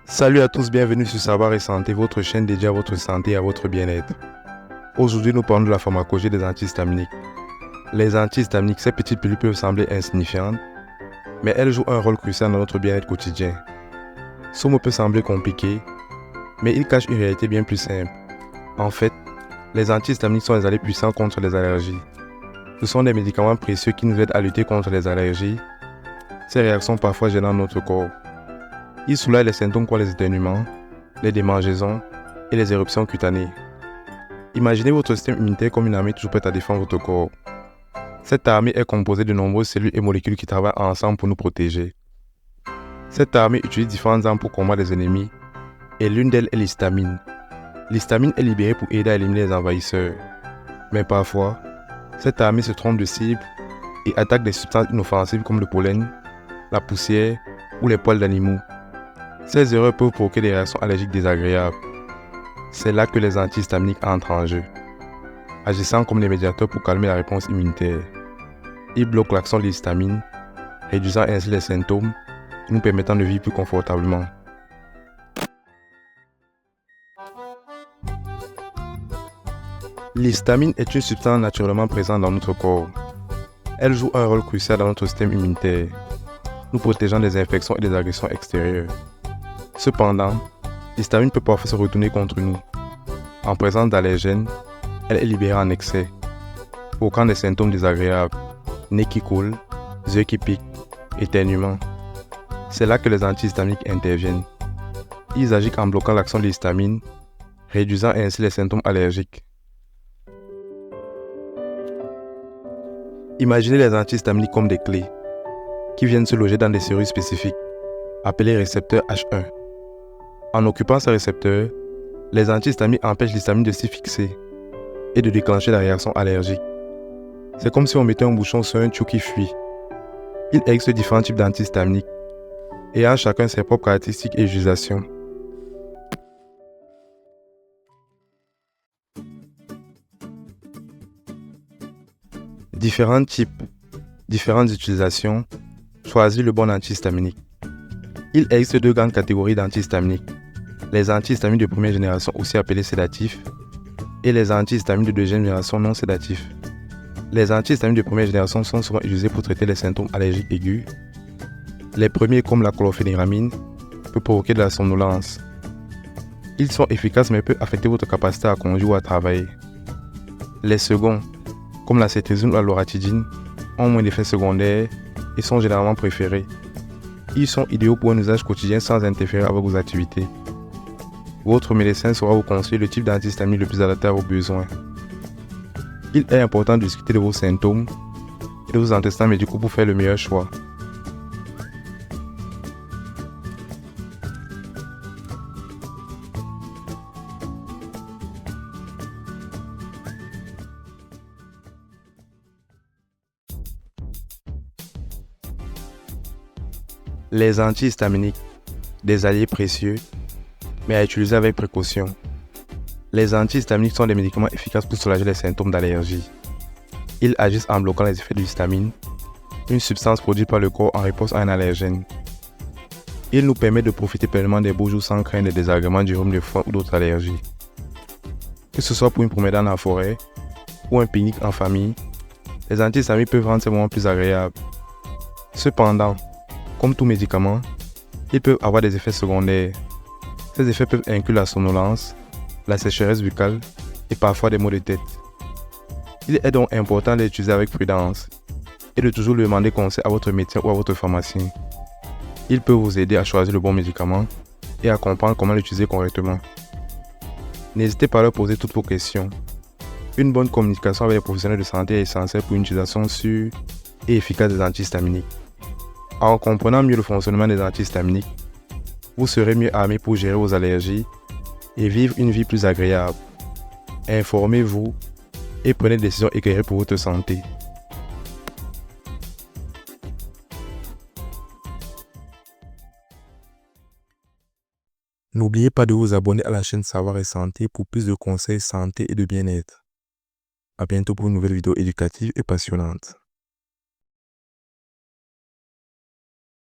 Salut à tous, bienvenue sur Savoir et Santé, votre chaîne dédiée à votre santé et à votre bien-être. Aujourd'hui, nous parlons de la pharmacologie des antihistaminiques. Les antihistaminiques, ces petites pilules peuvent sembler insignifiantes, mais elles jouent un rôle crucial dans notre bien-être quotidien. Ce mot peut sembler compliqué, mais il cache une réalité bien plus simple. En fait, les antihistaminiques sont des alliés puissants contre les allergies. Ce sont des médicaments précieux qui nous aident à lutter contre les allergies, ces réactions parfois gênant notre corps. Ils soulagent les symptômes comme les éternuements, les démangeaisons et les éruptions cutanées. Imaginez votre système immunitaire comme une armée toujours prête à défendre votre corps. Cette armée est composée de nombreuses cellules et molécules qui travaillent ensemble pour nous protéger. Cette armée utilise différentes armes pour combattre les ennemis, et l'une d'elles est l'histamine. L'histamine est libérée pour aider à éliminer les envahisseurs. Mais parfois, cette armée se trompe de cible et attaque des substances inoffensives comme le pollen, la poussière ou les poils d'animaux. Ces erreurs peuvent provoquer des réactions allergiques désagréables. C'est là que les antihistaminiques entrent en jeu, agissant comme des médiateurs pour calmer la réponse immunitaire. Ils bloquent l'action de l'histamine, réduisant ainsi les symptômes et nous permettant de vivre plus confortablement. L'histamine est une substance naturellement présente dans notre corps. Elle joue un rôle crucial dans notre système immunitaire, nous protégeant des infections et des agressions extérieures. Cependant, l'histamine peut parfois se retourner contre nous. En présence d'allergènes, elle est libérée en excès, provoquant des symptômes désagréables, nez qui coule, yeux qui piquent, éternuements. C'est là que les antihistaminiques interviennent. Ils agissent en bloquant l'action de l'histamine, réduisant ainsi les symptômes allergiques. Imaginez les antihistaminiques comme des clés, qui viennent se loger dans des cellules spécifiques, appelées récepteurs H1. En occupant ces récepteurs, les antihistaminiques empêchent l'histamine de s'y fixer et de déclencher la réaction allergique. C'est comme si on mettait un bouchon sur un tuyau qui fuit. Il existe différents types d'antihistaminiques, ayant chacun ses propres caractéristiques et utilisations. Différents types, différentes utilisations, choisis le bon antihistaminique. Il existe deux grandes catégories d'antihistaminiques. Les antihistaminiques de première génération, aussi appelés sédatifs, et les antihistaminiques de deuxième génération non sédatifs. Les antihistaminiques de première génération sont souvent utilisés pour traiter les symptômes allergiques aigus. Les premiers, comme la chlorphéniramine, peuvent provoquer de la somnolence. Ils sont efficaces mais peuvent affecter votre capacité à conduire ou à travailler. Les seconds, comme la cétrizine ou la loratadine, ont moins d'effets secondaires et sont généralement préférés. Ils sont idéaux pour un usage quotidien sans interférer avec vos activités. Votre médecin saura vous conseiller le type d'antihistaminique le plus adapté à vos besoins. Il est important de discuter de vos symptômes et de vos antécédents médicaux pour faire le meilleur choix. Les antihistaminiques, des alliés précieux, mais à utiliser avec précaution. Les antihistaminiques sont des médicaments efficaces pour soulager les symptômes d'allergie. Ils agissent en bloquant les effets de l'histamine, une substance produite par le corps en réponse à un allergène. Ils nous permettent de profiter pleinement des beaux jours sans craindre des désagréments du rhume de foin ou d'autres allergies. Que ce soit pour une promenade dans la forêt ou un pique-nique en famille, les antihistaminiques peuvent rendre ces moments plus agréables. Cependant, comme tout médicament, ils peuvent avoir des effets secondaires. Ces effets peuvent inclure la somnolence, la sécheresse buccale et parfois des maux de tête. Il est donc important de les utiliser avec prudence et de toujours demander conseil à votre médecin ou à votre pharmacien. Il peut vous aider à choisir le bon médicament et à comprendre comment l'utiliser correctement. N'hésitez pas à leur poser toutes vos questions. Une bonne communication avec les professionnels de santé est essentielle pour une utilisation sûre et efficace des antihistaminiques. En comprenant mieux le fonctionnement des antihistaminiques, vous serez mieux armé pour gérer vos allergies et vivre une vie plus agréable. Informez-vous et prenez des décisions éclairées pour votre santé. N'oubliez pas de vous abonner à la chaîne Savoir et Santé pour plus de conseils santé et de bien-être. À bientôt pour une nouvelle vidéo éducative et passionnante.